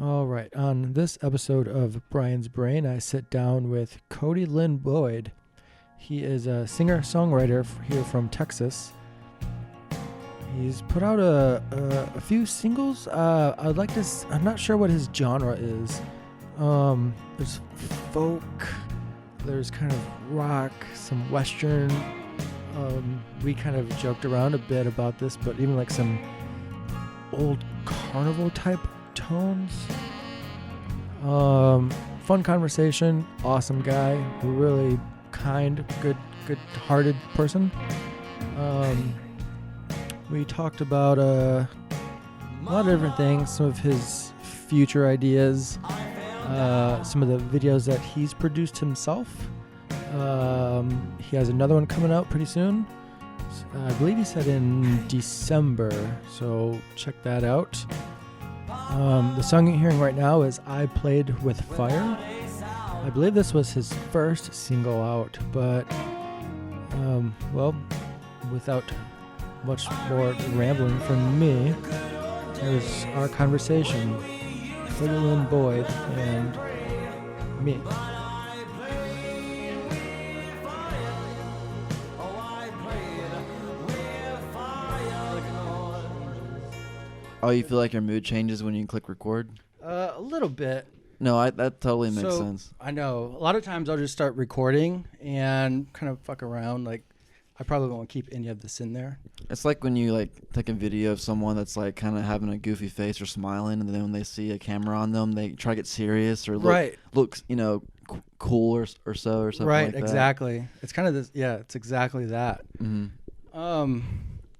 All right. On this episode of Brian's Brain, I sit down with Cody Lynn Boyd. He is a singer-songwriter here from Texas. He's put out a few singles. I'm not sure what his genre is. There's folk, there's kind of rock, some Western. We kind of joked around a bit about this, but even like some old carnival type tones. Fun conversation, awesome guy, really kind, good-hearted person. We talked about a lot of different things, some of his future ideas, some of the videos that he's produced himself. He has another one coming out pretty soon. I believe he said in December, so check that out. The song you're hearing right now is I Played With Fire. I believe this was his first single out, but, without much more rambling from me, here's our conversation. Cody Lynn Boyd and me. Oh, you feel like your mood changes when you click record? A little bit. No, that totally makes sense. I know. A lot of times I'll just start recording and kind of fuck around. Like, I probably won't keep any of this in there. It's like when you like take a video of someone that's like kind of having a goofy face or smiling, and then when they see a camera on them, they try to get serious or looks cool or so or something right, like that. Exactly. It's kind of this. Yeah, it's exactly that. Mm-hmm.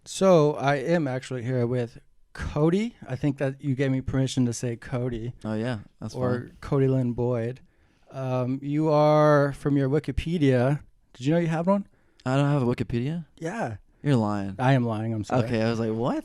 So I am actually here with Cody. I think that you gave me permission to say Cody. Oh yeah, that's or fine. Cody Lynn Boyd. You are from your Wikipedia. Did you know you have one? I don't have a Wikipedia? Yeah. You're lying. I am lying. I'm sorry. Okay, I was like, what?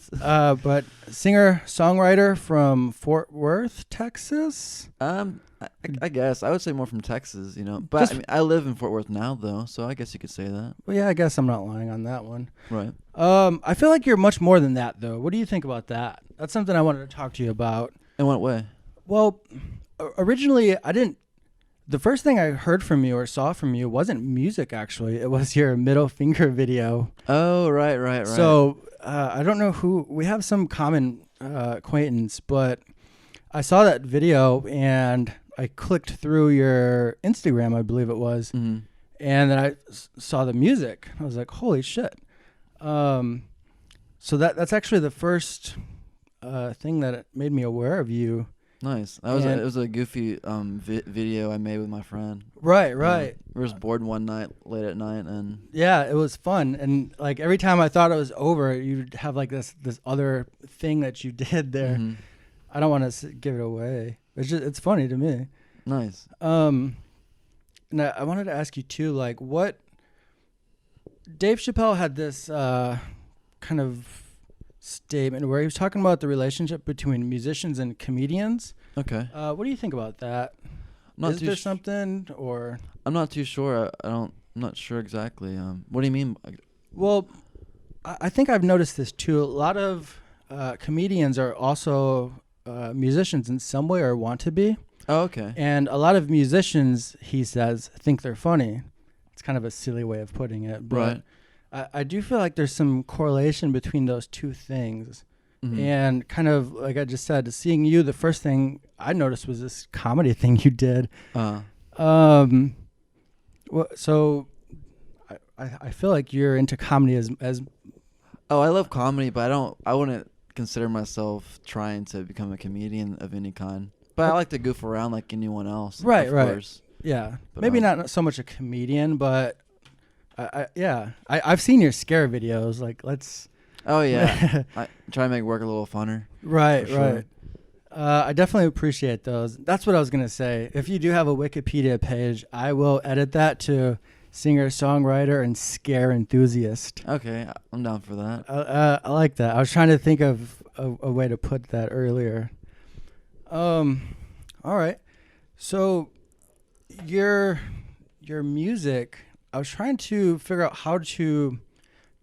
But singer-songwriter from Fort Worth, Texas? I guess. I would say more from Texas, But I mean, I live in Fort Worth now, though, so I guess you could say that. Well, yeah, I guess I'm not lying on that one. Right. I feel like you're much more than that, though. What do you think about that? That's something I wanted to talk to you about. In what way? Well, originally, the first thing I heard from you or saw from you wasn't music, actually. It was your middle finger video. Oh, right. So I don't know who. We have some common acquaintance, but I saw that video and I clicked through your Instagram, I believe it was, mm-hmm. and then I saw the music. I was like, holy shit. So that's actually the first thing that made me aware of you. Nice. It was a goofy video I made with my friend. Right. We were just bored one night, late at night, and yeah, it was fun. And like every time I thought it was over, you'd have like this other thing that you did there. Mm-hmm. I don't want to give it away. It's funny to me. Nice. And I wanted to ask you too, like what Dave Chappelle had this kind of statement where he was talking about the relationship between musicians and comedians. Okay. What do you think about that? Is there something, or I'm not too sure. I'm not sure exactly. What do you mean? Well, I think I've noticed this too. A lot of comedians are also musicians in some way or want to be. Oh, okay. And a lot of musicians, he says, think they're funny. It's kind of a silly way of putting it, but right. I do feel like there's some correlation between those two things. Mm-hmm. And kind of like I just said, seeing you, the first thing I noticed was this comedy thing you did. So I feel like you're into comedy as. Oh, I love comedy, but I wouldn't consider myself trying to become a comedian of any kind. But I like to goof around like anyone else. Right, of right. Course. Yeah. But, maybe not so much a comedian, but I've seen your scare videos. Like, let's. Oh yeah. I try to make work a little funner. Right, sure. right. I definitely appreciate those. That's what I was gonna say. If you do have a Wikipedia page, I will edit that to singer, songwriter, and scare enthusiast. Okay, I'm down for that. I like that. I was trying to think of a way to put that earlier. All right. So your music, I was trying to figure out how to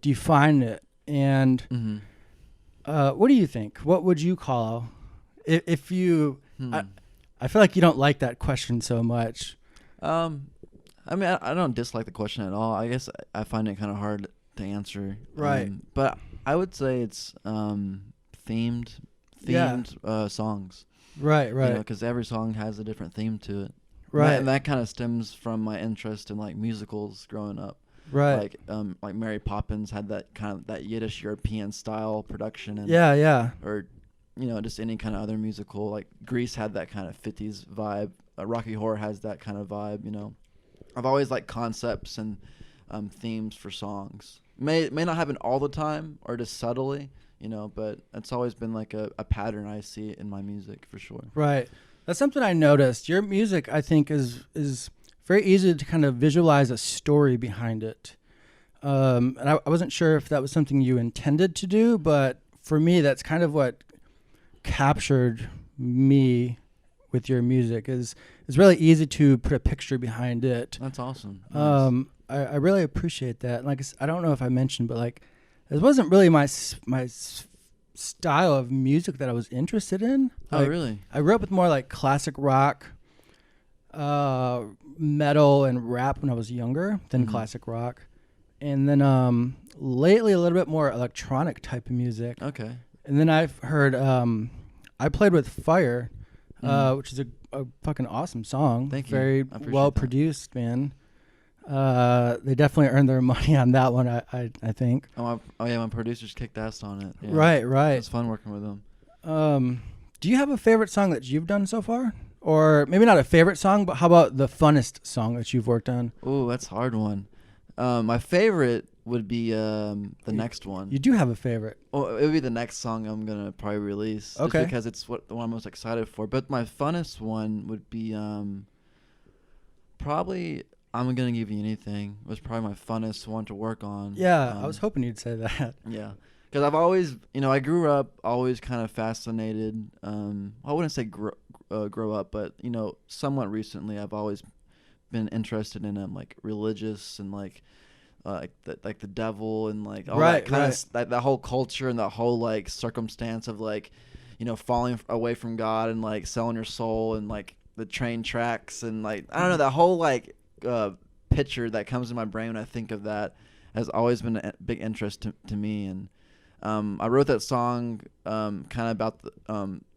define it. And what do you think? What would you call if you I feel like you don't like that question so much. I mean, I don't dislike the question at all. I guess I find it kind of hard to answer. Right. But I would say it's themed songs. Right. Because every song has a different theme to it. Right. And that kind of stems from my interest in like musicals growing up. Right. Like Mary Poppins had that kind of that Yiddish European style production. And, Yeah. Or, just any kind of other musical. Like Grease had that kind of 50s vibe. Rocky Horror has that kind of vibe. I've always liked concepts and themes for songs. May not happen all the time or just subtly, but it's always been like a pattern I see in my music for sure. Right. That's something I noticed. Your music, I think, is very easy to kind of visualize a story behind it. And I wasn't sure if that was something you intended to do, but for me, that's kind of what captured me with your music. It's really easy to put a picture behind it. That's awesome. Nice. I really appreciate that. Like, I don't know if I mentioned, but like, it wasn't really my style of music that I was interested in. Oh, really? I grew up with more like classic rock, metal, and rap when I was younger than classic rock. And then lately a little bit more electronic type of music. Okay. And then I've heard, I played with Fire, which is a fucking awesome song. Thank you. Very well produced, man. They definitely earned their money on that one, I think. Oh yeah, my producers kicked ass on it. Yeah. Right. It's fun working with them. Do you have a favorite song that you've done so far? Or maybe not a favorite song, but how about the funnest song that you've worked on? Ooh, that's a hard one. My favorite would be the next one. You do have a favorite. Well, it would be the next song I'm going to probably release. Okay. Just because it's the one I'm most excited for. But my funnest one would be probably I'm Gonna Give You Anything. It was probably my funnest one to work on. Yeah, I was hoping you'd say that. Yeah. Because I've always, I grew up always kind of fascinated. I wouldn't say grow up, but, somewhat recently I've always been interested in like religious and like the devil and like all that kind of that whole culture and that whole like circumstance of like falling away from God and like selling your soul and like the train tracks and like I don't know, that whole like picture that comes in my brain when I think of that has always been a big interest to me. And I wrote that song kind of about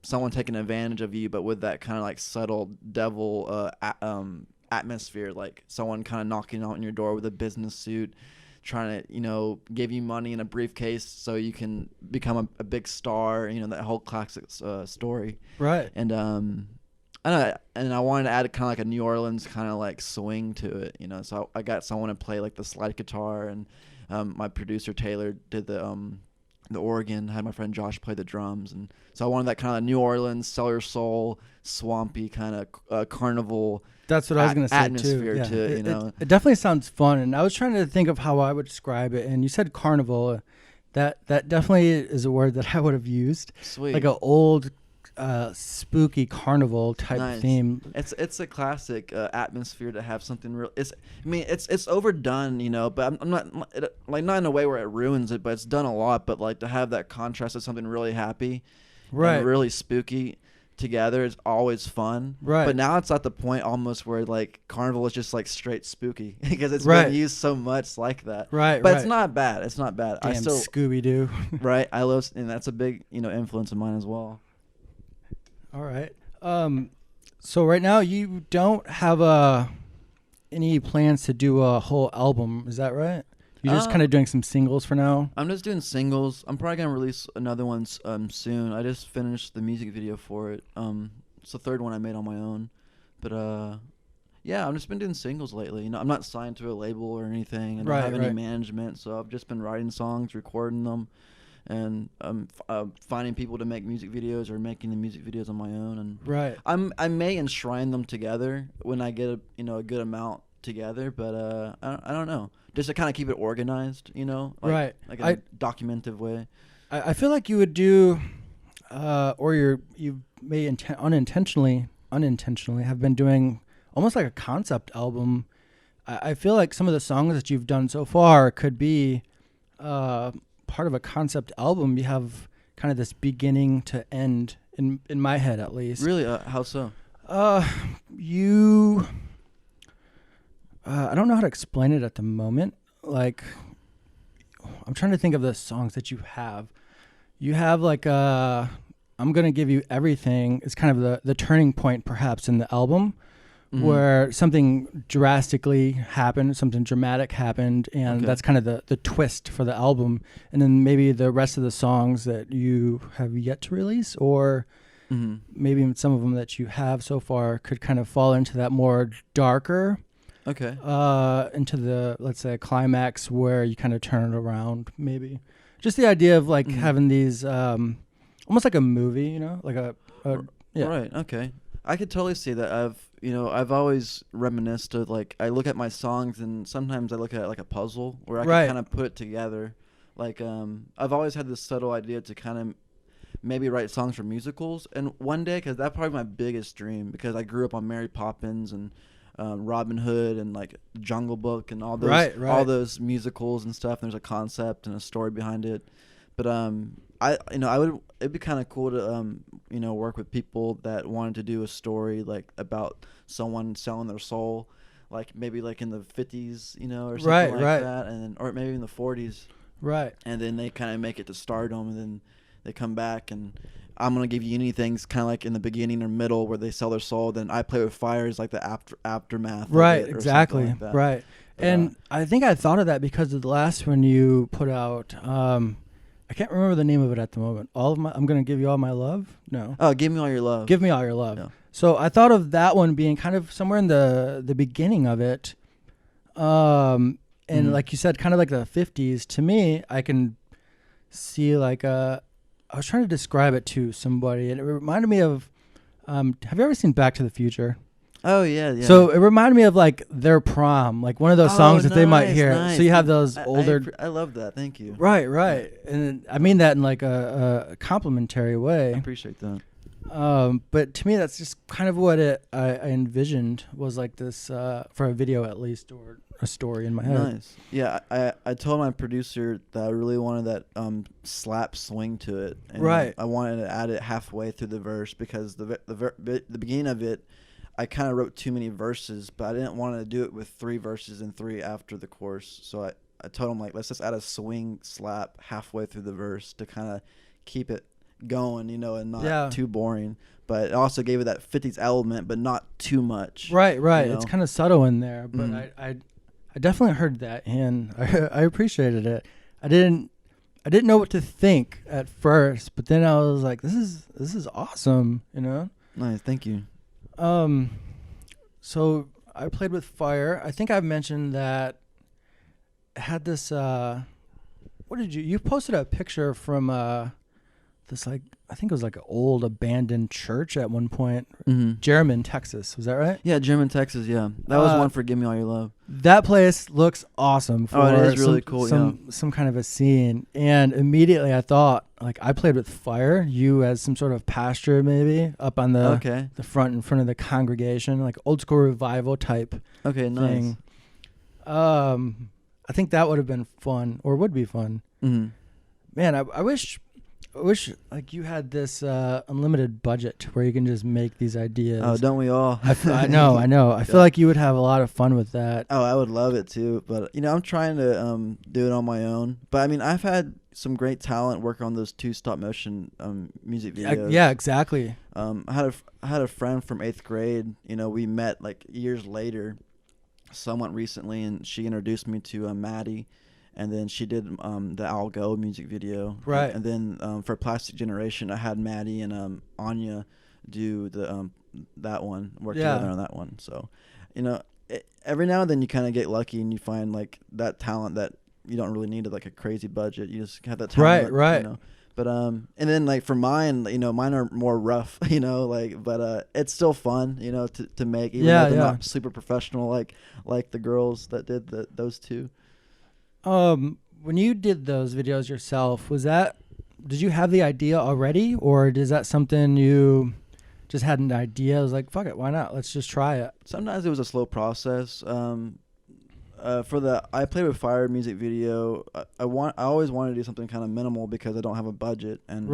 someone taking advantage of you, but with that kind of like subtle devil atmosphere, like someone kind of knocking on your door with a business suit trying to give you money in a briefcase so you can become a big star, that whole classic story, right? And I wanted to add kind of like a New Orleans kind of like swing to it, so I got someone to play like the slide guitar, and my producer Taylor did the organ. I had my friend Josh play the drums, and so I wanted that kind of New Orleans, sell your soul, swampy kind of carnival. That's what I was going to say atmosphere too. Yeah. It definitely sounds fun, and I was trying to think of how I would describe it. And you said carnival. That definitely is a word that I would have used. Sweet. Like an old spooky carnival type theme. It's a classic atmosphere to have something real. It's overdone, but I'm not like not in a way where it ruins it, but it's done a lot. But like to have that contrast of something really happy, and really spooky together is always fun. Right. But now it's at the point almost where like carnival is just like straight spooky because it's been used so much like that. Right. But it's not bad. It's not bad. Damn, Scooby-Doo. Right. I love, and that's a big influence of mine as well. All right. So right now you don't have any plans to do a whole album, is that right? You're just kind of doing some singles for now? I'm just doing singles. I'm probably going to release another one soon. I just finished the music video for it. It's the third one I made on my own. But yeah, I've just been doing singles lately. I'm not signed to a label or anything. I don't have any management, so I've just been writing songs, recording them, and finding people to make music videos or making the music videos on my own. And I may enshrine them together when I get a good amount together, but I don't know. Just to kind of keep it organized, like a documented way. I feel like you would do, or you may unintentionally have been doing almost like a concept album. I feel like some of the songs that you've done so far could be part of a concept album. You have kind of this beginning to end in my head at least. Really? How so? You. I don't know how to explain it at the moment. Like, I'm trying to think of the songs that you have. You have like I'm gonna give you everything. It's kind of the turning point, perhaps, in the album, where something drastically happened, something dramatic happened, and that's kind of the twist for the album. And then maybe the rest of the songs that you have yet to release, or maybe even some of them that you have so far, could kind of fall into that more darker. Okay. Into the, let's say, a climax where you kind of turn it around, maybe. Just the idea of like having these, almost like a movie, you know, like yeah. Right. Okay. I could totally see that. I've always reminisced of, like, I look at my songs and sometimes I look at it like a puzzle where I can kind of put it together. Like, I've always had this subtle idea to kind of maybe write songs for musicals. And one day, because that's probably my biggest dream, because I grew up on Mary Poppins and Robin Hood and like Jungle Book and all those all those musicals and stuff. And there's a concept and a story behind it. But it'd be kind of cool to work with people that wanted to do a story like about someone selling their soul, like maybe like in the 50s, or something like that, and then, or maybe in the 40s. Right. And then they kind of make it to stardom, and then they come back, and I'm gonna give you anything's kind of like in the beginning or middle where they sell their soul. Then I Play with Fire is like the aftermath. Right. Exactly. Like that. Right. But, and I think I thought of that because of the last one you put out. I can't remember the name of it at the moment. I'm gonna give you all my love. No. Oh, Give Me All Your Love. Give Me All Your Love. Yeah. So I thought of that one being kind of somewhere in the beginning of it. And like you said, kind of like the 50s. To me, I can see like I was trying to describe it to somebody, and it reminded me of. Have you ever seen Back to the Future? Oh yeah. So it reminded me of like their prom, like one of those songs that they might hear. Nice. So you have those older. I love that. Thank you. Right, and I mean that in like a complimentary way. I appreciate that. But to me, that's just kind of what I envisioned was like this for a video at least, or a story in my head. Nice. Yeah, I told my producer that I really wanted that slap swing to it. And I wanted to add it halfway through the verse because the beginning of it, I kind of wrote too many verses, but I didn't want to do it with 3 verses and 3 after the chorus. So I told him, like, let's just add a swing slap halfway through the verse to kind of keep it going, and not too boring. But it also gave it that 50s element, but not too much. Right. It's kind of subtle in there, but I definitely heard that, and I appreciated it. I didn't know what to think at first, but then I was like, this is awesome, Nice, thank you. So I played with fire. I think I've mentioned that I had this, what did you posted a picture from, this, like, I think it was like an old abandoned church at one point. German, Texas. Was that right? Yeah, German, Texas. Yeah. That was one for Give Me All Your Love. That place looks awesome for it is really cool. Some kind of a scene. And immediately I thought, like, I played with fire, you as some sort of pastor maybe up on the front, in front of the congregation, like old school revival type thing. Nice. I think that would have been fun, or would be fun. Man, I wish like you had this unlimited budget where you can just make these ideas. Oh, don't we all? I know. I feel like you would have a lot of fun with that. Oh, I would love it too. But I'm trying to do it on my own. But I mean, I've had some great talent work on those 2 stop motion music videos. Yeah, exactly. I had a friend from 8th grade. We met like years later, somewhat recently, and she introduced me to Maddie. And then she did the I'll Go music video. Right. And then for Plastic Generation, I had Maddie and Anya do that one, work together on that one. So, every now and then you kind of get lucky and you find like that talent that you don't really need like a crazy budget. You just have that talent. Right. But and then like for mine, mine are more rough, but it's still fun, to make, even though they're not super professional like the girls that did those 2. When you did those videos yourself, did you have the idea already, or is that something you just had an idea? I was like, fuck it, why not? Let's just try it. Sometimes it was a slow process. For the I Play with Fire music video, I always wanted to do something kind of minimal because I don't have a budget, and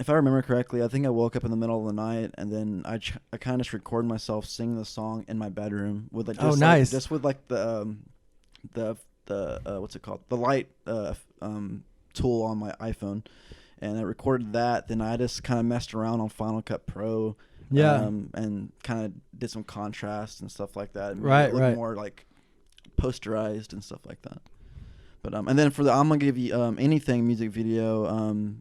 if I remember correctly, I think I woke up in the middle of the night, and then I kind of just recorded myself singing the song in my bedroom with like just nice. just with like the what's it called, the light tool on my iPhone, and I recorded that. Then I just kind of messed around on Final Cut Pro, and kind of did some contrast and stuff like that. Right, look more like posterized and stuff like that. But and then for the I'm Gonna Give You Anything music video,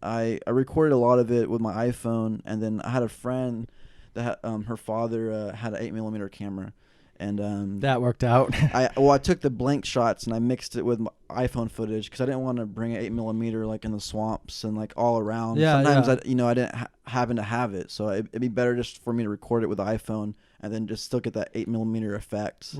I recorded a lot of it with my iPhone, and then I had a friend that her father had an 8mm camera, and that worked out. I took the blank shots and I mixed it with my iPhone footage because I didn't want to bring an 8mm like in the swamps and like all around. Sometimes I didn't happen to have it, so it'd be better just for me to record it with the iPhone and then just still get that 8mm effect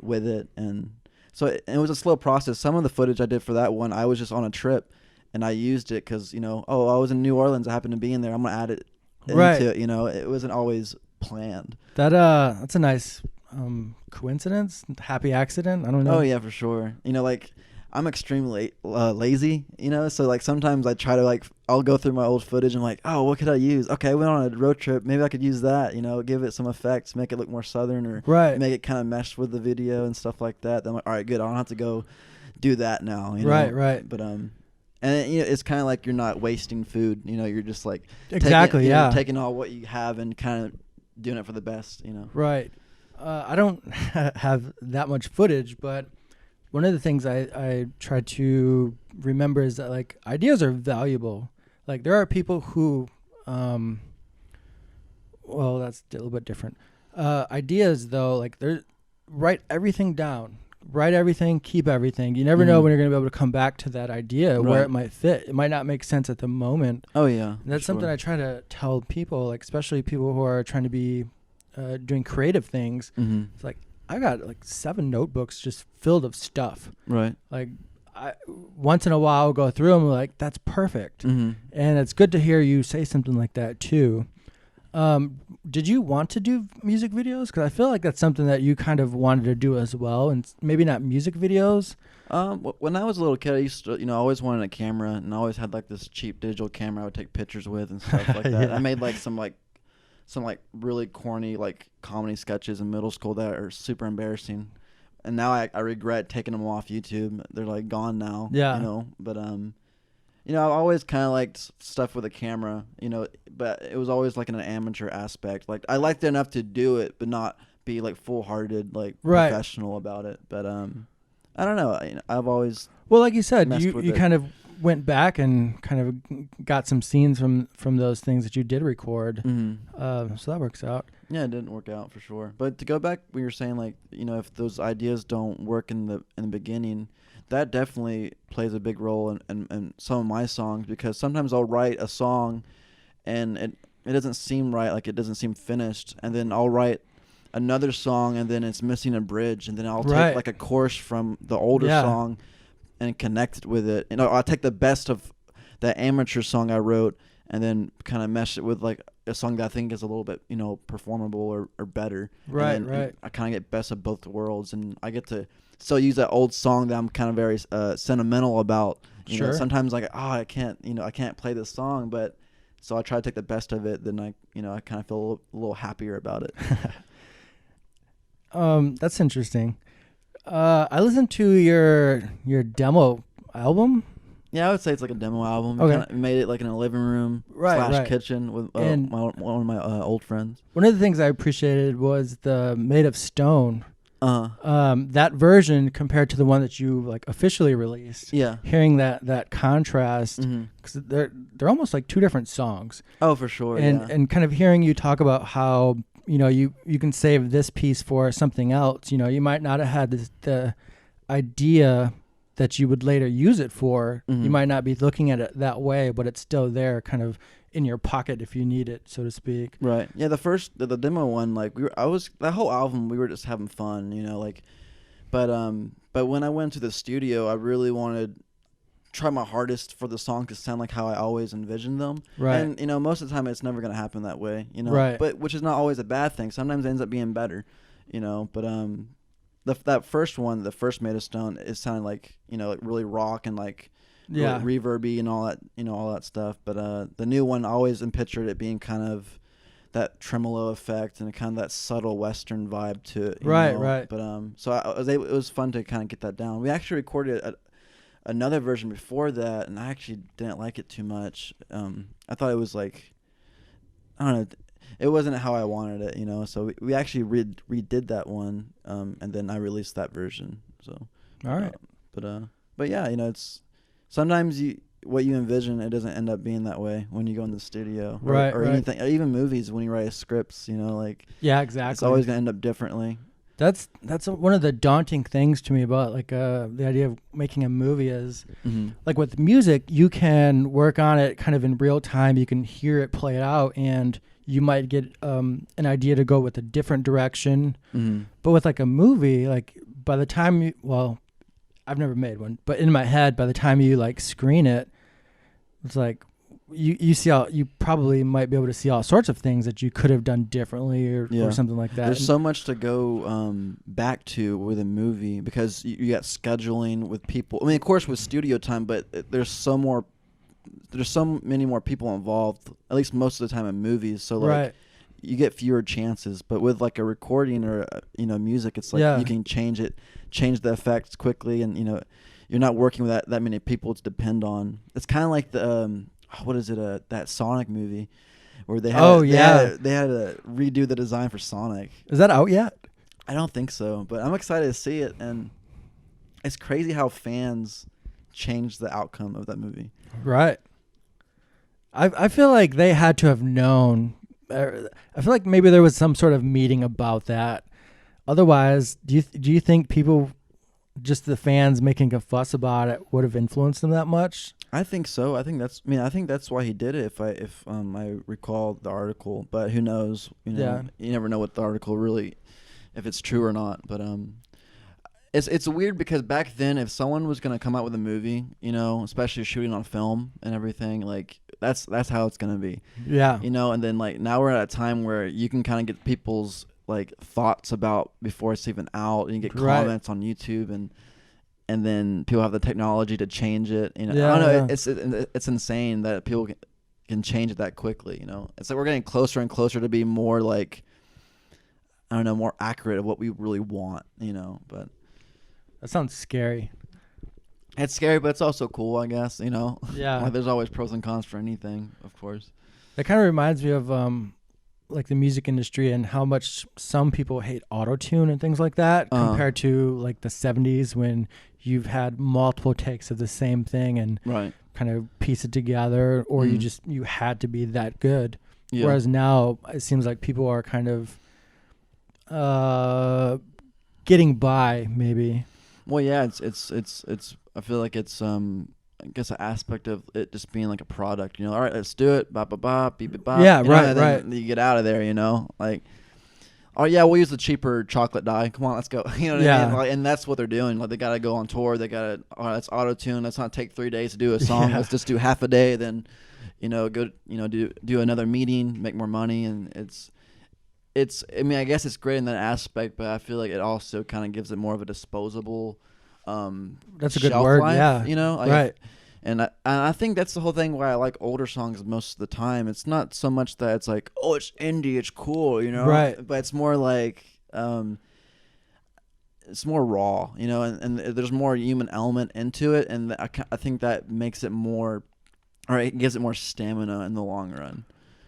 with it. And so it was a slow process. Some of the footage I did for that one, I was just on a trip and I used it because I was in New Orleans, I happened to be in there, I'm gonna add it into it. It wasn't always planned. That's a nice coincidence, happy accident. I don't know. Oh yeah, for sure. Like I'm extremely lazy, so like sometimes I try to like I'll go through my old footage and I'm like, oh, what could I use? Okay, I went on a road trip, maybe I could use that, give it some effects, make it look more southern, or make it kind of mesh with the video and stuff like that. Then I'm like, all right, good, I don't have to go do that now. Right. But and it's kind of like you're not wasting food, you're just like taking all what you have and kind of doing it for the best, Right. I don't have that much footage, but one of the things I try to remember is that like ideas are valuable. Like there are people who, well, that's a little bit different. Ideas though, like write everything down, write everything, keep everything. You never know when you're going to be able to come back to that idea where it might fit. It might not make sense at the moment. Oh yeah. And that's something I try to tell people, like especially people who are trying to be doing creative things. It's like I got like 7 notebooks just filled of stuff. Right. Like I once in a while I'll go through them like that's perfect. And it's good to hear you say something like that too. Did you want to do music videos? Because I feel like that's something that you kind of wanted to do as well, and maybe not music videos. When I was a little kid, I used to, I always wanted a camera, and I always had like this cheap digital camera I would take pictures with and stuff like that. I made like some really corny like comedy sketches in middle school that are super embarrassing, and now I regret taking them off YouTube. They're like gone now. Yeah. But I've always kind of liked stuff with a camera. But it was always like in an amateur aspect. Like I liked it enough to do it, but not be like full-hearted like professional about it. But I don't know. I've always like you said, you kind of went back and kind of got some scenes from those things that you did record. So that works out. Yeah, it didn't work out for sure. But to go back, we were saying like if those ideas don't work in the beginning, that definitely plays a big role in some of my songs, because sometimes I'll write a song and it doesn't seem right, like it doesn't seem finished, and then I'll write another song and then it's missing a bridge, and then I'll take like a chorus from the older song and connect it with it. I'll take the best of that amateur song I wrote and then kind of mesh it with like a song that I think is a little bit performable or better. And I kind of get best of both worlds, and I get to still use that old song that I'm kind of very sentimental about. Sometimes like I can't play this song, but so I try to take the best of it. Then I kind of feel a little happier about it. That's interesting. I listened to your demo album. Yeah, I would say it's like a demo album. Okay. We made it like in a living room / kitchen with one of my old friends. One of the things I appreciated was the Made of Stone. That version compared to the one that you like officially released. Yeah. Hearing that contrast, because they're almost like 2 different songs. Oh, for sure. And kind of hearing you talk about how you can save this piece for something else. You might not have had the idea that you would later use it for. You might not be looking at it that way, but it's still there, kind of in your pocket if you need it, so to speak. Right. Yeah. The demo one, like that whole album, we were just having fun, but when I went to the studio, I really wanted to try my hardest for the song to sound like how I always envisioned them. Right. And most of the time it's never going to happen that way, Right. But which is not always a bad thing. Sometimes it ends up being better, but that first one, the first Made of Stone, it sounded like like really rock and like Yeah. reverby and all that, all that stuff. But the new one, I always pictured it being kind of that tremolo effect and kind of that subtle Western vibe to it. Right. But so it was fun to kind of get that down. We actually recorded another version before that, and I actually didn't like it too much. I thought it was like, I don't know, it wasn't how I wanted it, So we actually redid that one, and then I released that version. So All right. But yeah, it's sometimes what you envision, it doesn't end up being that way when you go in the studio, or anything, or even movies when you write scripts. Yeah, exactly. It's always gonna end up differently. That's one of the daunting things to me about the idea of making a movie is like with music, you can work on it kind of in real time. You can hear it play it out, and you might get an idea to go with a different direction. But with like a movie, like by the time I've never made one, but in my head, by the time you like screen it, it's like you see you probably might be able to see all sorts of things that you could have done differently or something like that. There's so much to go back to with a movie because you got scheduling with people. I mean, of course, with studio time, but there's so many more people involved. At least most of the time in movies, so like you get fewer chances. But with like a recording or music, it's like you can change the effects quickly, and you're not working with that many people to depend on. It's kind of like the what is it? That Sonic movie where they had they had to redo the design for Sonic. Is that out yet? I don't think so, but I'm excited to see it, and it's crazy how fans changed the outcome of that movie. Right. I feel like they had to have known. I feel like maybe there was some sort of meeting about that. Otherwise, do you think people, just the fans making a fuss about it, would have influenced them that much? I think so. I think that's why he did it. If I recall the article, but who knows? You never know what the article really, if it's true or not. But it's weird because back then, if someone was gonna come out with a movie, especially shooting on film and everything, like that's how it's gonna be. Yeah. And then like now we're at a time where you can kind of get people's like thoughts about before it's even out, and you get comments on YouTube and then people have the technology to change it. I don't know. It's insane that people can change it that quickly. It's like we're getting closer and closer to be more like, I don't know, more accurate of what we really want. But that sounds scary. It's scary, but it's also cool, I guess. Yeah. Like, there's always pros and cons for anything, of course. That kind of reminds me of like the music industry and how much some people hate auto-tune and things like that compared to like the 70s when you've had multiple takes of the same thing and kind of piece it together, or you had to be that good. Yeah. Whereas now it seems like people are kind of getting by, maybe. Well, yeah, it's I feel like it's I guess an aspect of it just being like a product, all right, let's do it, bop, bop, bop, beep, beep, bop. Yeah, right. You get out of there, like, oh yeah, we'll use the cheaper chocolate dye. Come on, let's go. You know what I mean? Like, and that's what they're doing. Like, they got to go on tour. They got to, all right, let's auto-tune. Let's not take 3 days to do a song. Let's just do half a day. Then, go, do another meeting, make more money. And it's, I mean, I guess it's great in that aspect, but I feel like it also kind of gives it more of a disposable, that's a good word. Life, yeah. Like, right. And I think that's the whole thing why I like older songs most of the time. It's not so much that it's like, oh, it's indie, it's cool, Right. But it's more like, it's more raw, and there's more human element into it, and I think that makes it more, or it gives it more stamina in the long run.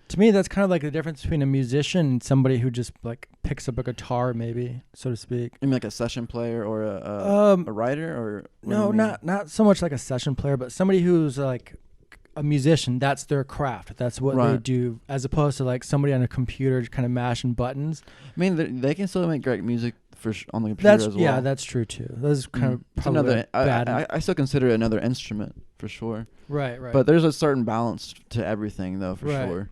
To me, that's kind of like the difference between a musician and somebody who just like picks up a guitar, maybe, so to speak. You mean like a session player or a writer, or no, not so much like a session player, but somebody who's like a musician. That's their craft. That's what they do, as opposed to like somebody on a computer kind of mashing buttons. I mean, they can still make great music on the computer as well. Yeah, that's true too. That's kind of probably bad. I still consider it another instrument for sure. Right. But there's a certain balance to everything, though, for sure.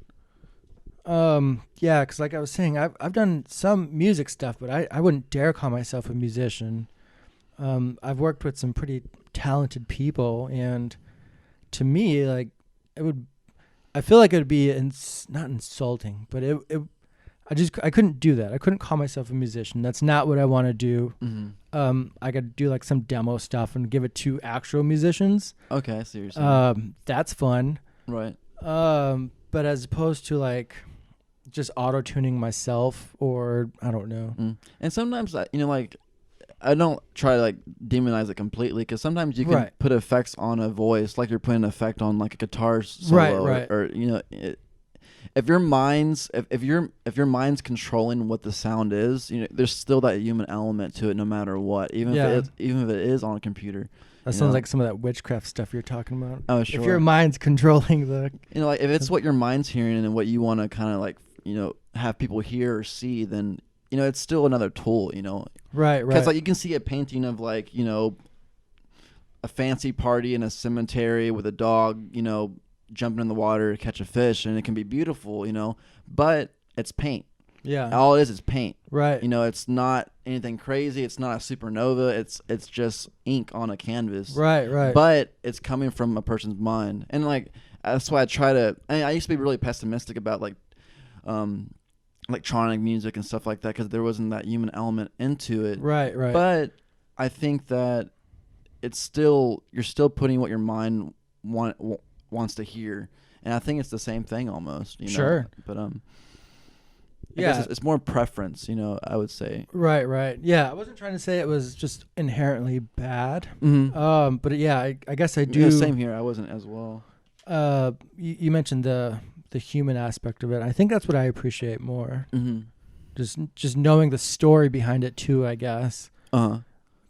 Yeah, because like I was saying, I've done some music stuff, but I wouldn't dare call myself a musician. I've worked with some pretty talented people, and to me, like I feel like it would be not insulting, but I couldn't do that. I couldn't call myself a musician. That's not what I want to do. Mm-hmm. I could do like some demo stuff and give it to actual musicians. Okay, I see what you're saying. That's fun. Right. But as opposed to like just auto tuning myself, or I don't know. Mm. And sometimes like I don't try to like demonize it completely, because sometimes you can put effects on a voice, like you're putting an effect on like a guitar solo, right. or if your mind's controlling what the sound is, there's still that human element to it, no matter what, even if it is on a computer. That sounds like some of that witchcraft stuff you're talking about. Oh, sure. If your mind's controlling the, like if it's what your mind's hearing and what you want to kind of like have people hear or see, then it's still another tool. Right. Because like you can see a painting of like a fancy party in a cemetery with a dog, jumping in the water to catch a fish, and it can be beautiful, but it's paint. Yeah. All it is paint. Right. It's not anything crazy. It's not a supernova. It's just ink on a canvas. Right. But it's coming from a person's mind. And like that's why I used to be really pessimistic about like electronic music and stuff like that, because there wasn't that human element into it. Right. But I think that you're still putting what your mind wants to hear, and I think it's the same thing almost. Sure. But I guess it's more preference. I would say. Right. Yeah, I wasn't trying to say it was just inherently bad. Mm-hmm. But yeah, I guess I do. Yeah, same here. I wasn't as well. You mentioned the human aspect of it. I think that's what I appreciate more. Mm-hmm. Just knowing the story behind it too, I guess.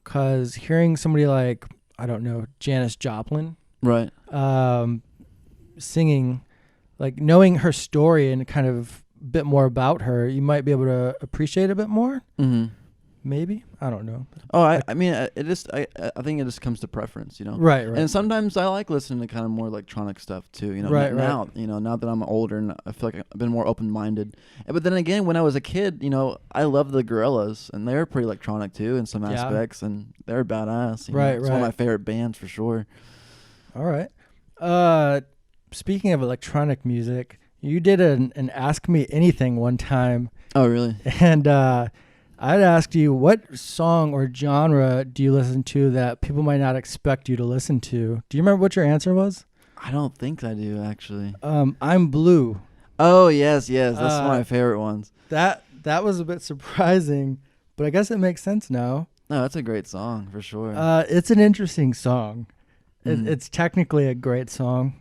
Because hearing somebody like, I don't know, Janis Joplin, right, singing, like knowing her story and kind of a bit more about her, you might be able to appreciate a bit more. Mm-hmm. Maybe, I don't know. Oh, I mean, I think it just comes to preference, Right. And sometimes I like listening to kind of more electronic stuff too, Right. Now, now that I'm older and I feel like I've been more open-minded. But then again, when I was a kid, I loved the Gorillaz, and they were pretty electronic too in some aspects, and they're badass. Right. It's one of my favorite bands for sure. All right. Speaking of electronic music, you did an Ask Me Anything one time. Oh, really? And I'd asked you, what song or genre do you listen to that people might not expect you to listen to? Do you remember what your answer was? I don't think I do, actually. I'm Blue. Oh, yes. That's one of my favorite ones. That was a bit surprising, but I guess it makes sense now. No, that's a great song, for sure. It's an interesting song. It's technically a great song.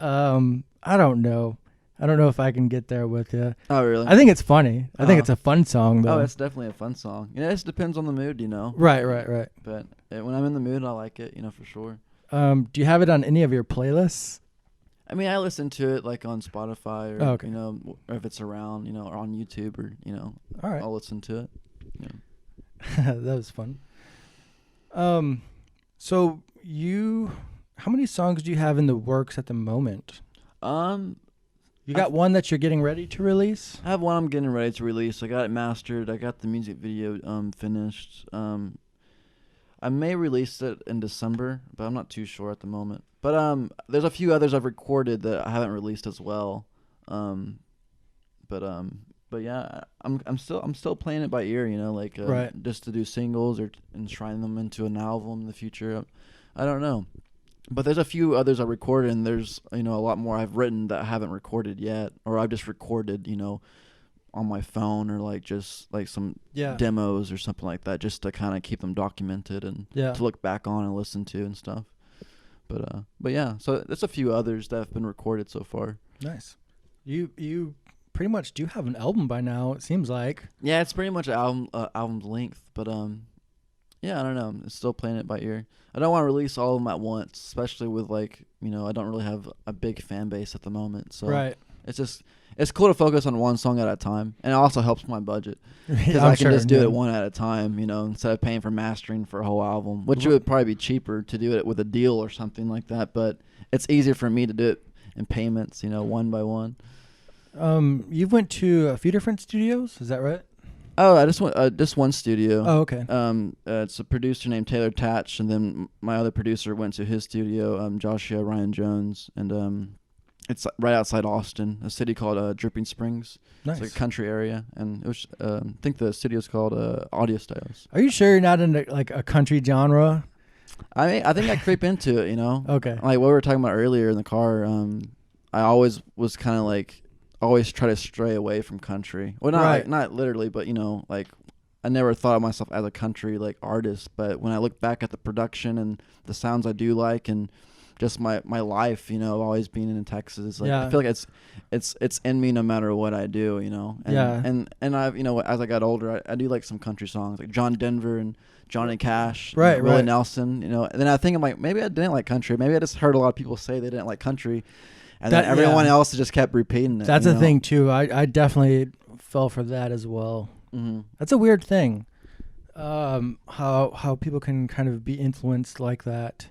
I don't know. I don't know if I can get there with you. Oh, really? I think it's funny. I think it's a fun song, though. Oh, it's definitely a fun song. It just depends on the mood, Right. But when I'm in the mood, I like it, for sure. Do you have it on any of your playlists? I mean, I listen to it like on Spotify or, or if it's around, or on YouTube or, All right. I'll listen to it. That was fun. So how many songs do you have in the works at the moment? You got one that you're getting ready to release? I have one I'm getting ready to release. I got it mastered. I got the music video finished. I may release it in December, but I'm not too sure at the moment. But there's a few others I've recorded that I haven't released as well. But yeah, I'm still playing it by ear, right. Just to do singles or enshrine them into an album in the future. I don't know. But there's a few others I recorded, and there's a lot more I've written that I haven't recorded yet, or I've just recorded on my phone, or like just like some demos or something like that, just to kind of keep them documented and to look back on and listen to and stuff. But yeah, so there's a few others that have been recorded so far. Nice. You pretty much do have an album by now, it seems like. Yeah, it's pretty much album's length, but yeah, I don't know. I'm still playing it by ear. I don't want to release all of them at once, especially with I don't really have a big fan base at the moment. So it's cool to focus on one song at a time, and it also helps my budget because I can just do it one at a time, instead of paying for mastering for a whole album, which would probably be cheaper to do it with a deal or something like that. But it's easier for me to do it in payments, one by one. You've went to a few different studios, is that right? Oh, I just went just one studio. Oh, okay. It's a producer named Taylor Tatch, and then my other producer went to his studio, Joshua Ryan Jones, and It's right outside Austin, a city called Dripping Springs. Nice. It's like a country area, and it was I think the city was called Audio Styles. Are you sure you're not into like a country genre? I mean, I think I creep into it, you know. Okay. Like what we were talking about earlier in the car. I always was kind of like always try to stray away from country. Well, not Right. not literally, but you know, like I never thought of myself as a country like artist. But when I look back at the production and the sounds I do like, and just my life, you know, always being in Texas, like Yeah. I feel like it's in me no matter what I do, you know. And, Yeah. And I've, you know, as I got older, I do like some country songs like John Denver and Johnny Cash, Right, Willie right. Nelson, you know. And then I think I'm like, maybe I didn't like country. Maybe I just heard a lot of people say they didn't like country, and That- then everyone yeah. else just kept repeating it. That's you a know? thing too. I definitely fell for that as well. Mm-hmm. That's a weird thing. How people can kind of be influenced like that.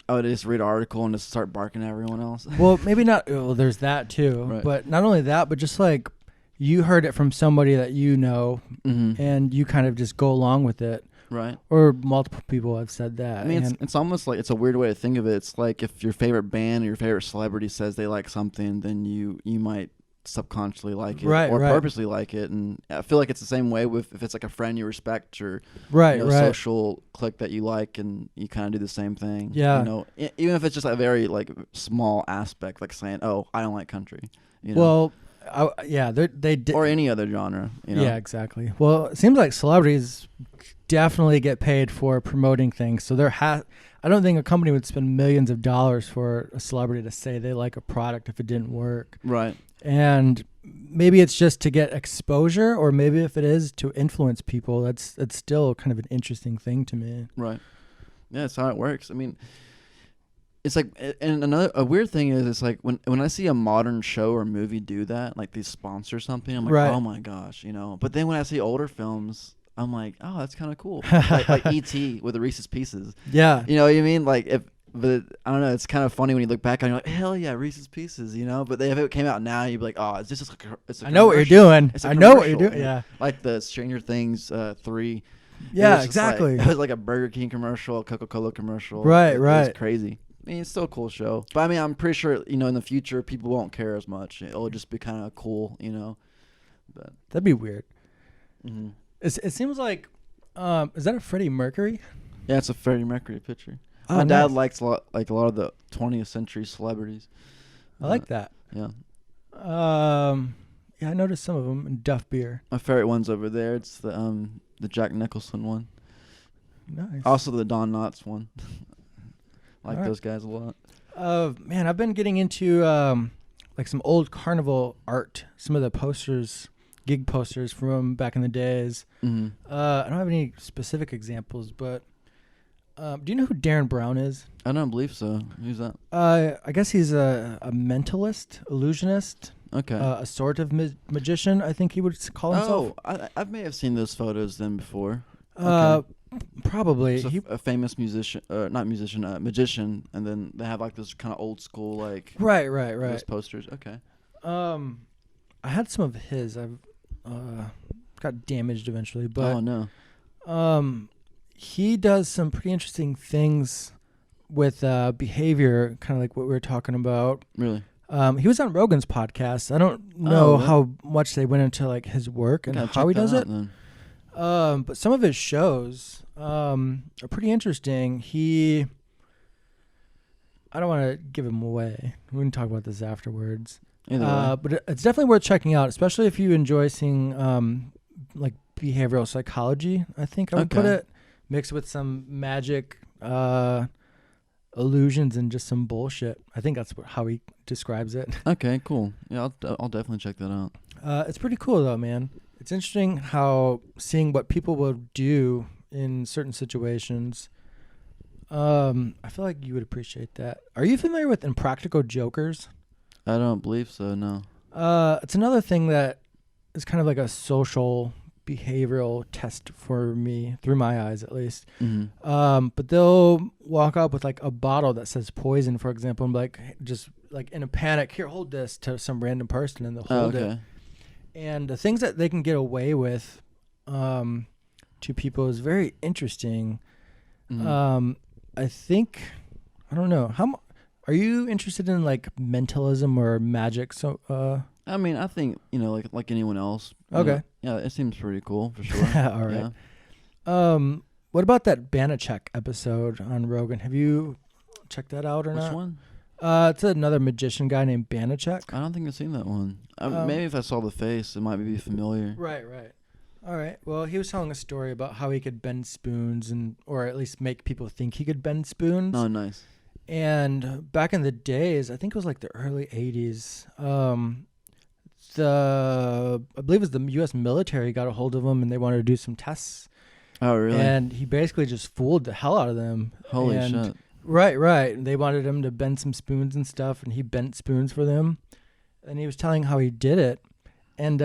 Oh, they just read an article and just start barking at everyone else. Well, maybe not. Well, there's that too. Right. But not only that, but just like you heard it from somebody that you know, Mm-hmm. and you kind of just go along with it. Right. Or multiple people have said that. I mean, and it's almost like it's a weird way to think of it. It's like if your favorite band or your favorite celebrity says they like something, then you might subconsciously like it, Right, or right. purposely like it. And I feel like it's the same way with if it's like a friend you respect or right, you know, right. social clique that you like, and you kind of do the same thing. Yeah. You know, even if it's just a very like small aspect, like saying, "Oh, I don't like country," you know, Well, they did. or any other genre. You know? Yeah, exactly. Well, it seems like celebrities definitely get paid for promoting things. So I don't think a company would spend millions of dollars for a celebrity to say they like a product if it didn't work. Right. And maybe it's just to get exposure, or maybe if it is to influence people, that's still kind of an interesting thing to me. Right. Yeah, that's how it works. I mean, it's like, and a weird thing is, it's like when I see a modern show or movie do that, like they sponsor something, I'm like, Right. oh my gosh, you know. But then when I see older films, I'm like, oh, that's kind of cool. like E.T. with the Reese's Pieces. Yeah. You know what I mean? Like but I don't know. It's kind of funny when you look back on it, you're like, hell yeah, Reese's Pieces, you know. But if it came out now, you'd be like, oh, it's just like it's a I know what you're commercial. doing. It's a I know what you're commercial, doing. Yeah. Like the Stranger Things 3. Yeah, It was just exactly. Like, it was like a Burger King commercial, a Coca-Cola commercial. Right, It right. was crazy. I mean, it's still a cool show. But I mean, I'm pretty sure, you know, in the future, people won't care as much. It'll just be kind of cool, you know. But That'd be weird. mm-hmm. It seems like, is that a Freddie Mercury? Yeah, it's a Freddie Mercury picture. Oh, My dad nice. likes a lot of the 20th century celebrities. I like that. Yeah. Yeah, I noticed some of them in Duff Beer. My favorite one's over there. It's the Jack Nicholson one. Nice. Also the Don Knotts one. Like Alright. those guys a lot. Man, I've been getting into like some old carnival art. Some of the posters, gig posters from back in the days. Mm-hmm. I don't have any specific examples, but do you know who Darren Brown is? I don't believe so. Who's that? I guess he's a mentalist, illusionist, Okay. a sort of magician, I think he would call himself. Oh, I may have seen those photos then before. Probably. It's a famous musician, not musician, magician, and then they have like this kind of old school like Right. those posters. Okay. I had some of his. I've got damaged eventually, but oh no. he does some pretty interesting things with behavior, kind of like what we were talking about. Really? He was on Rogan's podcast. I don't know really? how much they went into like his work and Gotta how check he that does out it. then. But some of his shows are pretty interesting. I don't want to give him away. We can talk about this afterwards. Either way. But it's definitely worth checking out, especially if you enjoy seeing like behavioral psychology. I think I would put Okay. it mixed with some magic illusions and just some bullshit. I think that's how he describes it. Okay, cool. Yeah, I'll definitely check that out. It's pretty cool though, man. It's interesting how seeing what people will do in certain situations. I feel like you would appreciate that. Are you familiar with Impractical Jokers? I don't believe so. No. It's another thing that is kind of like a social behavioral test for me, through my eyes at least. Mm-hmm. But they'll walk up with like a bottle that says poison, for example, and like just like in a panic, here, hold this, to some random person, and they'll hold okay. it. And the things that they can get away with to people is very interesting. Mhm. I think, I don't know, Are you interested in like mentalism or magic? So, I mean, I think like anyone else. you okay. know, yeah, it seems pretty cool for sure. All right. What about that Banachek episode on Rogan? Have you checked that out or Which not? one? It's another magician guy named Banachek. I don't think I've seen that one. Maybe if I saw the face, it might be familiar. Right. All right. Well, he was telling a story about how he could bend spoons or at least make people think he could bend spoons. Oh, nice. And back in the days, I think it was like the early 80s, I believe it was the U.S. military got a hold of him and they wanted to do some tests. Oh, really? And he basically just fooled the hell out of them. Holy And shit. Right. And they wanted him to bend some spoons and stuff, and he bent spoons for them. And he was telling how he did it. And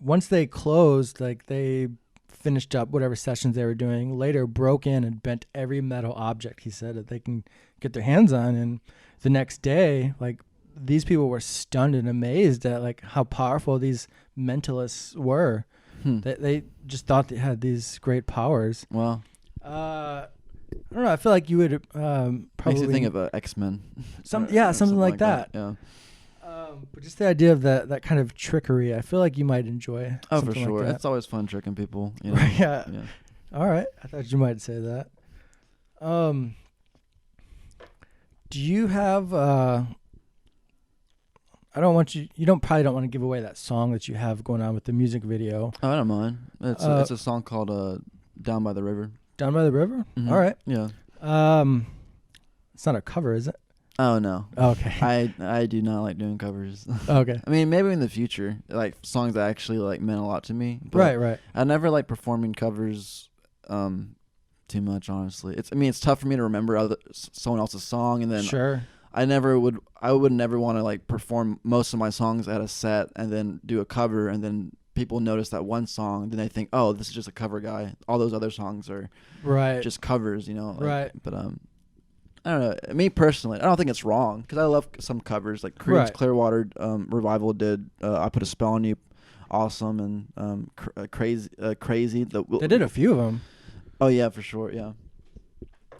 once they closed, like they finished up whatever sessions they were doing, later broke in and bent every metal object, he said, that they can get their hands on. And the next day, like, these people were stunned and amazed at like how powerful these mentalists were. They just thought they had these great powers. Wow. I don't know. I feel like you would probably Makes you think of X-Men. something like that. Yeah. But just the idea of that kind of trickery, I feel like you might enjoy. Oh, for something sure. Like that. It's always fun tricking people. You know? Right, yeah. Yeah. All right. I thought you might say that. Do you have? I don't want you. You probably don't want to give away that song that you have going on with the music video. Oh, I don't mind. It's a song called "Down by the River." Down by the river. Mm-hmm. All right. Yeah. It's not a cover, is it? Oh no. Okay. I do not like doing covers. Okay. I mean, maybe in the future, like songs that actually like meant a lot to me. But Right. I never like performing covers too much, honestly. It's tough for me to remember someone else's song, and then Sure. I would never want to like perform most of my songs at a set and then do a cover, and then people notice that one song, then they think, oh, this is just a cover guy. All those other songs are just covers, Right. But I don't know. Me personally, I don't think it's wrong because I love some covers. Like Creed's Clearwater Revival did "I Put a Spell on You," awesome, and crazy. They did a few of them. Oh yeah, for sure. Yeah.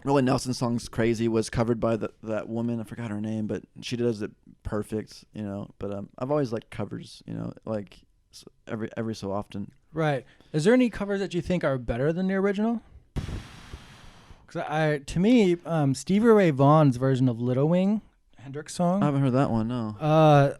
Rolling Nelson's song's "Crazy" was covered by that woman. I forgot her name, but she does it perfect. But I've always liked covers. Like every so often. Right. Is there any covers that you think are better than the original? Because to me, Stevie Ray Vaughan's version of "Little Wing," Hendrix song. I haven't heard that one. No. I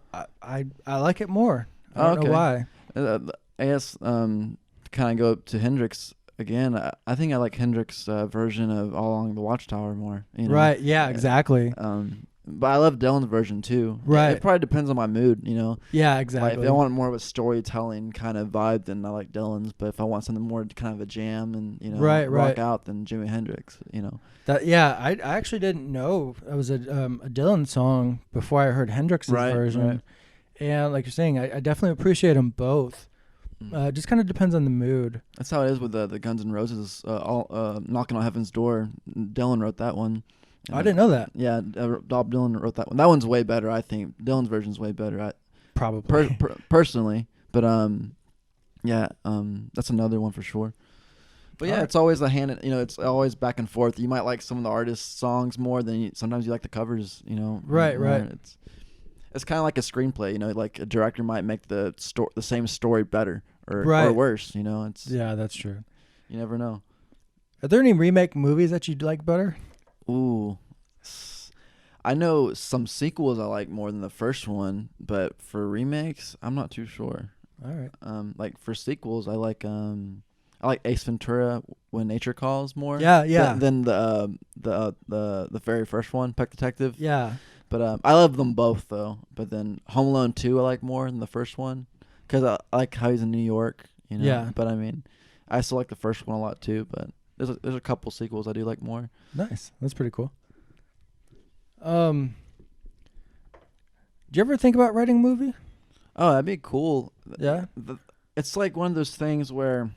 like it more. I don't know why. I guess kind of go up to Hendrix again. I think I like Hendrix' version of "All Along the Watchtower" more. Right. Yeah. Exactly. But I love Dylan's version too. Right. It probably depends on my mood. Yeah. Like Exactly. if I want more of a storytelling kind of vibe, then I like Dylan's. But if I want something more kind of a jam and rock out, then Jimi Hendrix. I actually didn't know it was a Dylan song before I heard Hendrix's version. Right. And like you're saying, I definitely appreciate them both. Just kind of depends on the mood. That's how it is with the Guns N' Roses. Knocking on Heaven's Door. Dylan wrote that one. I didn't know that. Yeah, Bob Dylan wrote that one. That one's way better, I think. Dylan's version's way better. Probably. Personally, but that's another one for sure. But yeah, it's always it's always back and forth. You might like some of the artists' songs more than sometimes you like the covers. Right. It's kind of like a screenplay. Like a director might make the same story better or worse. Yeah, that's true. You never know. Are there any remake movies that you'd like better? Ooh. I know some sequels I like more than the first one, but for remakes, I'm not too sure. All right. Like for sequels, I like Ace Ventura: When Nature Calls more. Yeah. Than the very first one, Pet Detective. Yeah. But I love them both though. But then Home Alone 2 I like more than the first one because I like how he's in New York. Yeah. But I mean, I still like the first one a lot too. But there's a couple sequels I do like more. Nice. That's pretty cool. Do you ever think about writing a movie? Oh, that'd be cool. Yeah. It's like one of those things where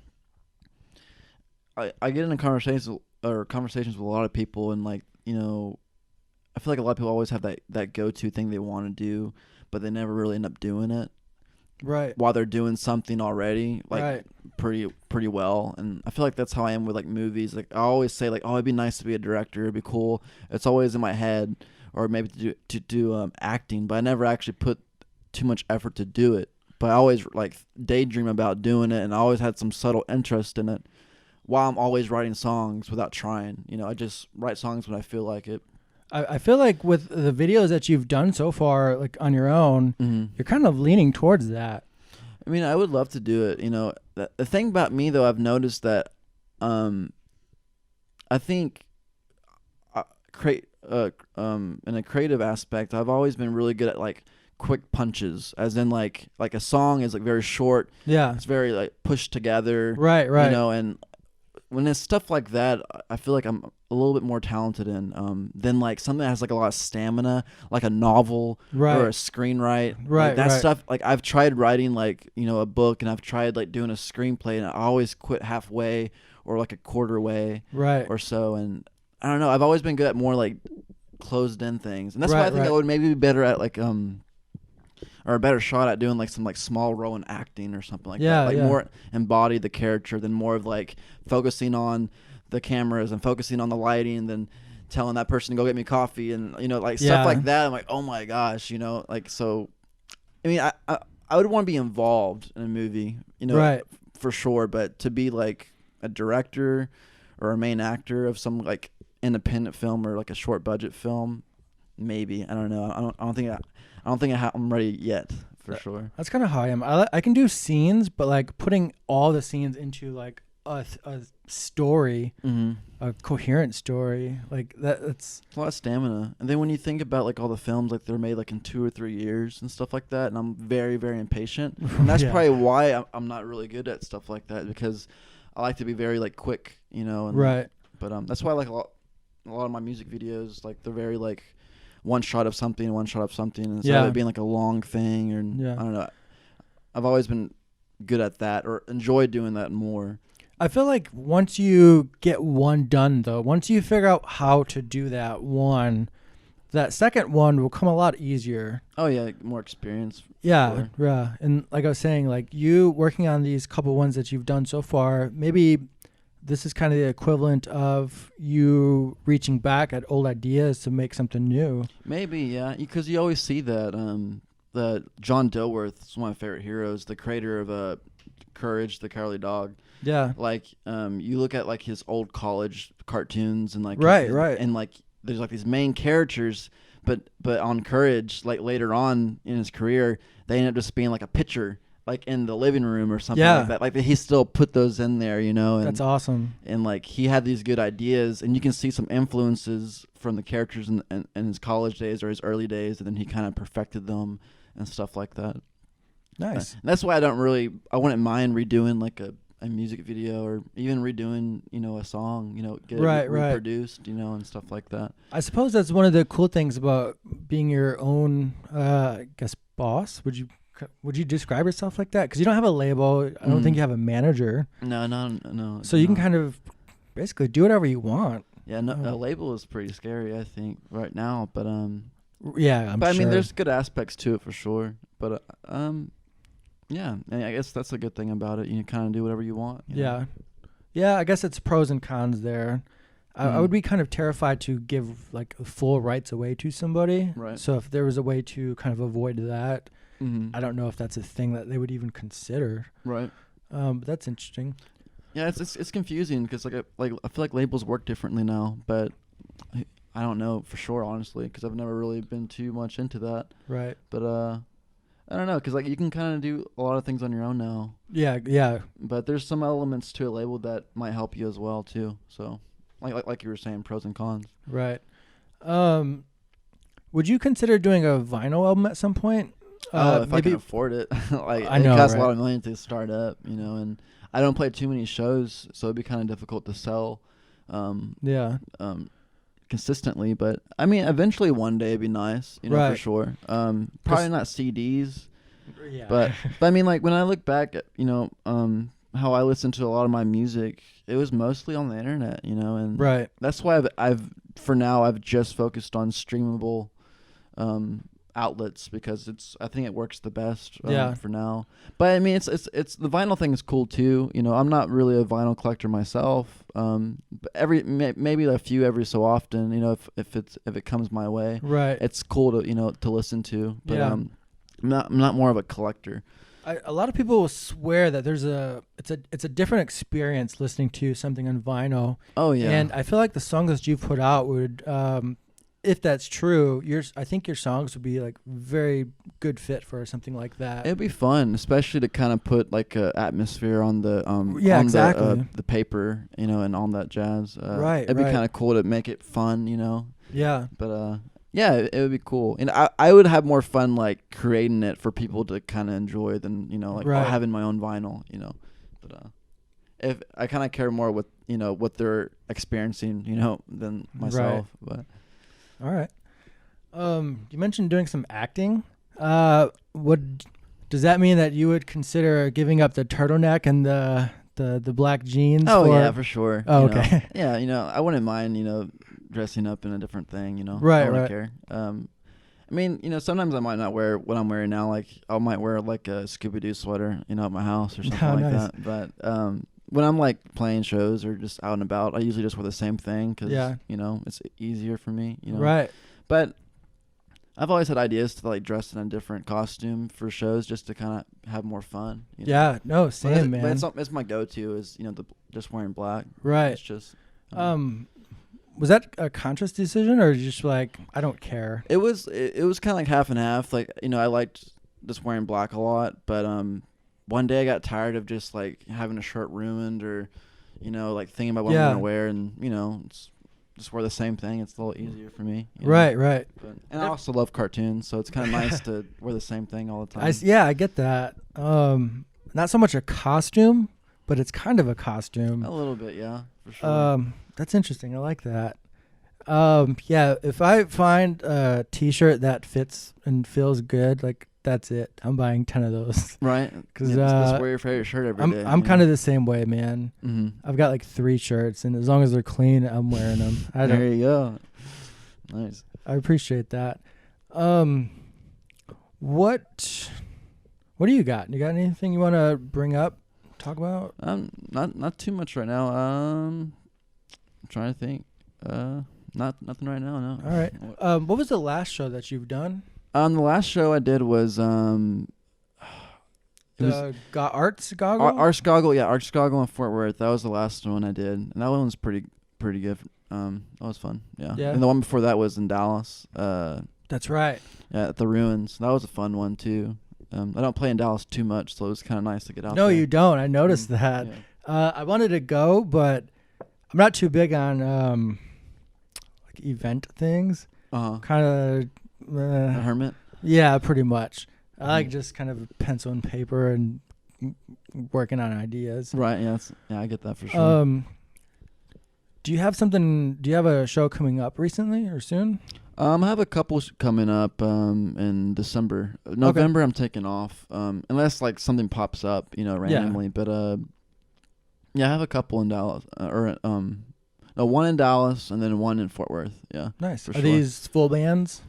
I get into conversations with a lot of people, and like I feel like a lot of people always have that go-to thing they want to do, but they never really end up doing it. Right. While they're doing something already, like pretty well, and I feel like that's how I am with like movies. Like I always say like, oh, it'd be nice to be a director, it'd be cool. It's always in my head, or maybe to do acting, but I never actually put too much effort to do it. But I always like daydream about doing it, and I always had some subtle interest in it while I'm always writing songs without trying. You know, I just write songs when I feel like it. I feel like with the videos that you've done so far, like on your own, you're kind of leaning towards that. I mean, I would love to do it. You know, the thing about me though, I've noticed that, I think, in a creative aspect, I've always been really good at like quick punches, as in like a song is like very short. Yeah. It's very like pushed together. Right. You know, and when it's stuff like that, I feel like I'm a little bit more talented in than like something that has like a lot of stamina, like a novel or a screenwrite. Like that stuff. Like I've tried writing like, you know, a book, and I've tried like doing a screenplay, and I always quit halfway or like a quarter way or so. And I don't know. I've always been good at more like closed in things, and that's why I think I would maybe be better at like or a better shot at doing like some like small role in acting or something like that. Like more embody the character than more of like focusing on the cameras and focusing on the lighting, and then telling that person to go get me coffee, and you know, like stuff like that. I'm like, oh my gosh, you know, like, so I mean, I would want to be involved in a movie, you know, for sure, but to be like a director or a main actor of some like independent film or like a short budget film, maybe. I don't know. I don't think I'm ready yet, for sure. That's kind of how I am. I can do scenes, but like putting all the scenes into like a story, a coherent story, like that's a lot of stamina. And then when you think about like all the films, like they're made like in 2 or 3 years and stuff like that, and I'm very, very impatient. And that's probably why I'm not really good at stuff like that, because I like to be very like quick, you know. And, But that's why I like a lot of my music videos. Like they're very like one shot of something, and instead of it being like a long thing, or I don't know. I've always been good at that, or enjoy doing that more. I feel like once you get one done, though, once you figure out how to do that one, that second one will come a lot easier. Oh yeah, more experience. Yeah, yeah. And like I was saying, like you working on these couple ones that you've done so far, maybe this is kind of the equivalent of you reaching back at old ideas to make something new. Maybe, yeah, because you always see that. The John Dilworth is one of my favorite heroes, the creator of Courage the Cowardly Dog. Yeah. Like, you look at like his old college cartoons, and like and like there's like these main characters, but on Courage, like later on in his career, they end up just being like a picture, like in the living room or something like that. Like he still put those in there, you know. And, that's awesome. And like he had these good ideas, and you can see some influences from the characters in his college days or his early days, and then he kind of perfected them and stuff like that. Nice. And that's why I wouldn't mind redoing like a music video, or even redoing, you know, a song, you know, get it reproduced, you know, and stuff like that. I suppose that's one of the cool things about being your own, I guess, boss. Would you describe yourself like that? Because you don't have a label. I don't think you have a manager. No. So you can kind of basically do whatever you want. Yeah, a label is pretty scary, I think, right now. But yeah, I mean, there's good aspects to it for sure. But yeah, and I guess that's a good thing about it. You can kind of do whatever you want. You know? Yeah. I guess it's pros and cons there. I would be kind of terrified to give like full rights away to somebody. Right. So if there was a way to kind of avoid that, I don't know if that's a thing that they would even consider. Right. But that's interesting. Yeah, it's confusing because I feel like labels work differently now, but I don't know for sure, honestly, because I've never really been too much into that. Right. But I don't know, because like you can kind of do a lot of things on your own now. Yeah. But there's some elements to a label that might help you as well too. So like you were saying, pros and cons. Right. Would you consider doing a vinyl album at some point? If I can afford it. Like I know, it costs a lot of money to start up, you know, and I don't play too many shows, so it'd be kind of difficult to sell. Consistently, but I mean, eventually one day it'd be nice, you know, for sure. Probably not CDs, but I mean, like when I look back at, you know, how I listened to a lot of my music, it was mostly on the internet, you know, and that's why I've for now I've just focused on streamable outlets because I think it works the best Yeah. for now. But I mean, it's the vinyl thing is cool too. You know, I'm not really a vinyl collector myself. But maybe a few every so often. You know, if it comes my way, Right. it's cool to listen to. But Yeah. I'm not more of a collector. A lot of people will swear that it's a different experience listening to something on vinyl. Oh yeah. And I feel like the songs that you've put out would, if that's true, I think your songs would be like very good fit for something like that. It'd be fun, especially to kind of put like a atmosphere on the Yeah, on exactly. the paper, you know, and on that jazz. Right, It'd be right. kind of cool to make it fun, you know. Yeah. But yeah, it would be cool, and I would have more fun like creating it for people to kind of enjoy than, you know, like Right. having my own vinyl, you know. But if I kind of care more with, you know, what they're experiencing, you know, than myself. But All right. You mentioned doing some acting. What does that mean that you would consider giving up the turtleneck and the black jeans? oh yeah, for sure. Oh, you know. okay. Yeah, you know, I wouldn't mind, you know, dressing up in a different thing, you know. Right, I wouldn't right. care. I mean, you know, sometimes I might not wear what I'm wearing now. Like I might wear like a Scooby-Doo sweater, you know, at my house or something Oh, like nice. that. But when I'm like playing shows or just out and about, I usually just wear the same thing because, Yeah. you know, it's easier for me, you know. Right. But I've always had ideas to like dress in a different costume for shows just to kind of have more fun. You know? Yeah. No, But same, man. it's my go-to is, you know, just wearing black. Right. It's just. Was that a conscious decision or just like, I don't care? It was kind of like half and half. Like, you know, I liked just wearing black a lot, but one day I got tired of just like having a shirt ruined or, you know, like thinking about what Yeah. I'm gonna wear, and you know, just wear the same thing. It's a little easier for me. You know? Right, right. And I also love cartoons, so it's kind of nice to wear the same thing all the time. I get that. Not so much a costume, but it's kind of a costume. A little bit, yeah, for sure. That's interesting. I like that. Yeah, if I find a t-shirt that fits and feels good, like that's it. I'm buying 10 of those. Right? 'Cause, just wear your favorite shirt every day. I'm kind of the same way, man. Mm-hmm. I've got like 3 shirts, and as long as they're clean, I'm wearing them. There you go. Nice. I appreciate that. What do you got? You got anything you want to bring up, talk about? Not too much right now. I'm trying to think. Nothing right now. No. All right. What was the last show that you've done? The last show I did was Arts Goggle? Arts Goggle, yeah, Arts Goggle in Fort Worth. That was the last one I did, and that one was pretty good. That was fun. Yeah. Yeah. And the one before that was in Dallas. That's right. Yeah, at the Ruins. That was a fun one too. I don't play in Dallas too much, so it was kind of nice to get out No, there. you don't. I noticed that. Yeah. I wanted to go, but I'm not too big on like event things. Kind of. A hermit. Yeah, pretty much. I like just kind of pencil and paper and working on ideas. Right. Yeah. I get that for sure. Do you have a show coming up recently or soon? I have a couple coming up in December. November I'm taking off. Unless like something pops up, you know, randomly. But yeah, I have a couple in Dallas. One in Dallas and then one in Fort Worth. Yeah. Nice. Are sure. these full bands?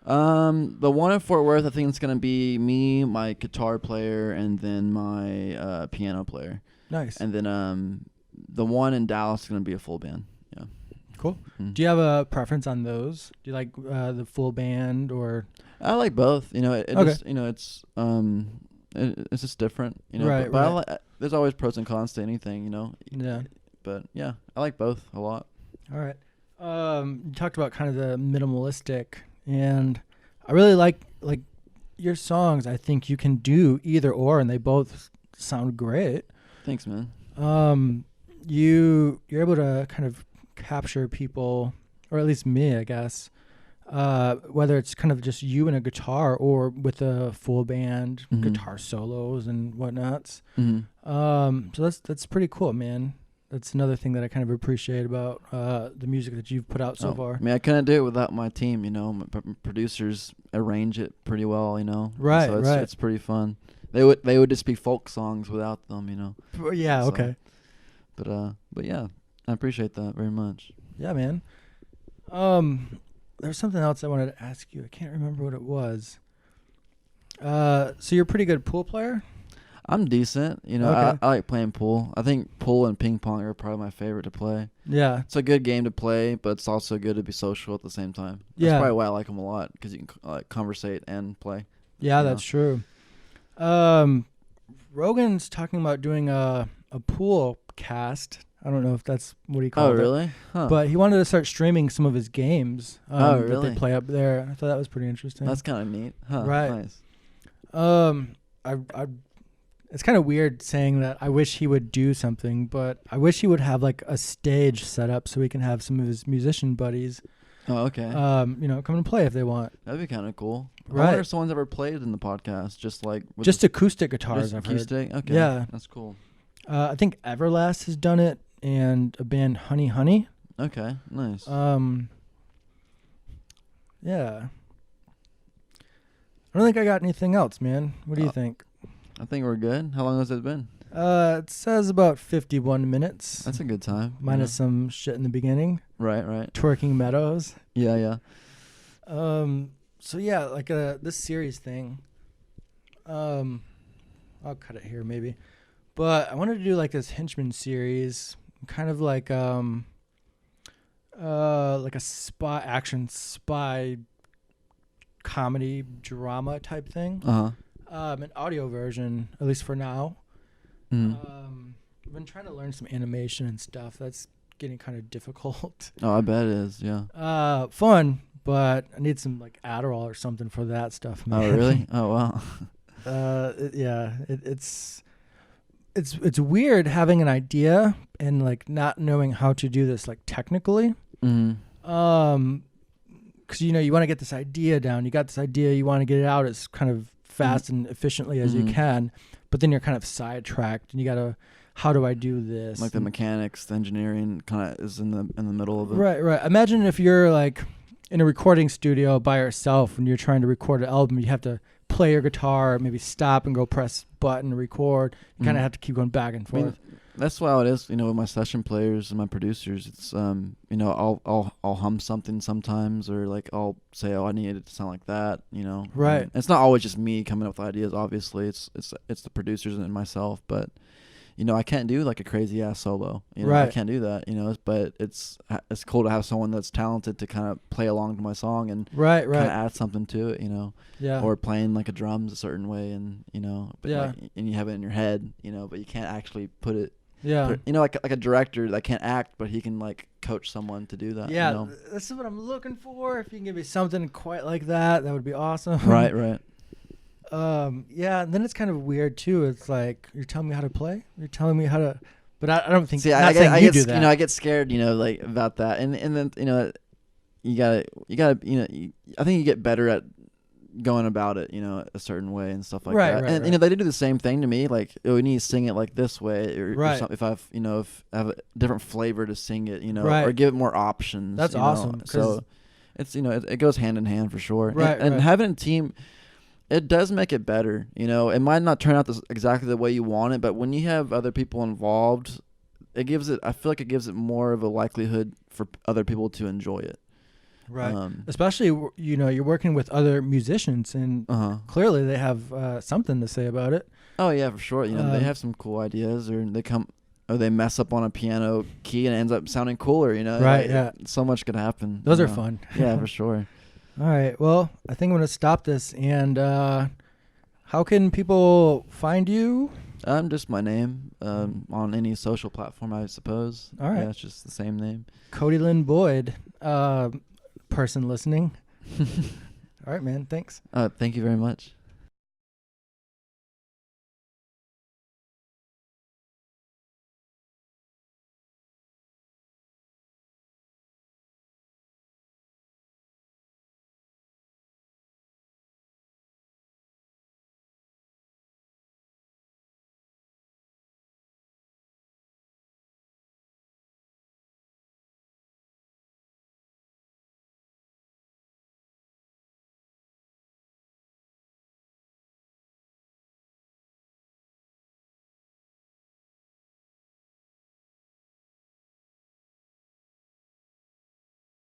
The one in Fort Worth, I think it's gonna be me, my guitar player, and then my piano player. Nice. And then the one in Dallas is gonna be a full band. Yeah. Cool. Mm. Do you have a preference on those? Do you like the full band or? I like both. You know, it Okay. just, you know, it's just different. You know, Right, but right. there's always pros and cons to anything. You know. Yeah. But yeah, I like both a lot. All right. You talked about kind of the minimalistic, and I really like your songs. I think you can do either or, and they both sound great. Thanks, man. You're able to kind of capture people, or at least me, I guess. Whether it's kind of just you and a guitar, or with a full band, Mhm. guitar solos and whatnots. Mm-hmm. So that's pretty cool, man. That's another thing that I kind of appreciate about the music that you've put out so far. I mean, I couldn't do it without my team. You know, my producers arrange it pretty well. You know, Right, So right. it's pretty fun. They would just be folk songs without them. You know. Yeah. So, Okay. But yeah, I appreciate that very much. Yeah, man. there's something else I wanted to ask you. I can't remember what it was. So you're a pretty good pool player? I'm decent. You know, Okay. I like playing pool. I think pool and ping pong are probably my favorite to play. Yeah. It's a good game to play, but it's also good to be social at the same time. Yeah. That's probably why I like them a lot, because you can conversate and play. Yeah, you know? that's true. Rogan's talking about doing a pool cast. I don't know if that's what he Oh, called it. really? Huh. But he wanted to start streaming some of his games that really? they play up there. I thought that was pretty interesting. That's kind of neat. Huh. Right. Nice. I it's kind of weird saying that I wish he would do something, but I wish he would have like a stage set up so we can have some of his musician buddies, Oh, okay. come and play if they want. That'd be kind of cool. I Right. wonder if someone's ever played in the podcast, just like with Just the, acoustic guitars, just I've heard. acoustic. Okay. Yeah. That's cool. I think Everlast has done it, and a band Honey Honey. Okay. Nice. Yeah. I don't think I got anything else, man. What do you think? I think we're good. How long has it been? It says about 51 minutes. That's a good time. Minus some shit in the beginning. Right. Right. Twerking Meadows. Yeah. Yeah. So yeah, like this series thing. I'll cut it here maybe. But I wanted to do like this Henchman series, kind of like a spy comedy drama type thing. An audio version, at least for now. I've been trying to learn some animation and stuff. That's getting kind of difficult. Oh, I bet it is. Yeah. Fun, but I need some like Adderall or something for that stuff, man. Oh, really? Oh, wow. It's weird having an idea and like not knowing how to do this like technically. Because you want to get this idea down. You got this idea, you want to get it out as kind of fast and efficiently as you can, but then you're kind of sidetracked and you gotta, how do I do this? Like the mechanics, the engineering kind of is in the middle of it. Right. Imagine if you're like in a recording studio by yourself and you're trying to record an album. You have to play your guitar, maybe stop and go press button, record. You kind of have to keep going back and I mean, forth. that's how it is, with my session players and my producers. It's I'll hum something sometimes, or like I'll say, oh, I need it to sound like that, Right. And it's not always just me coming up with ideas. Obviously, it's the producers and myself, but I can't do like a crazy ass solo. Right. I can't do that. But it's cool to have someone that's talented to kind of play along to my song and Right. kind of add something to it. Yeah. Or playing like a drums a certain way, and but Yeah. like, and you have it in your head, but you can't actually put it. Yeah. Like a director that can't act, but he can like coach someone to do that. Yeah. This is what I'm looking for. If you can give me something quite like that, that would be awesome. Right. Right. Yeah, and then it's kind of weird too. It's like you're telling me how to play. You're telling me how to, but I don't think. See, not I saying get, you do that. I get scared, like about that, and then you gotta, I think you get better at going about it, a certain way and stuff like that. Right, And right. they do the same thing to me, like, oh, we need to sing it like this way, or Right. something. If I have a different flavor to sing it, Right. or give it more options. That's awesome, 'cause- So it's it goes hand in hand for sure. Right, and right. having a team, it does make it better. It might not turn out exactly the way you want it, but when you have other people involved, I feel like it gives it more of a likelihood for other people to enjoy it. Right. Especially, you're working with other musicians, and clearly they have something to say about it. Oh yeah, for sure. They have some cool ideas, or they mess up on a piano key and it ends up sounding cooler. Right. Yeah. So much could happen. Those are fun. Yeah, for sure. All right. Well, I think I'm gonna stop this. And how can people find you? Just my name on any social platform, I suppose. All right. Yeah, it's just the same name. Cody Lynn Boyd. Person listening. All right, man. Thanks. Thank you very much.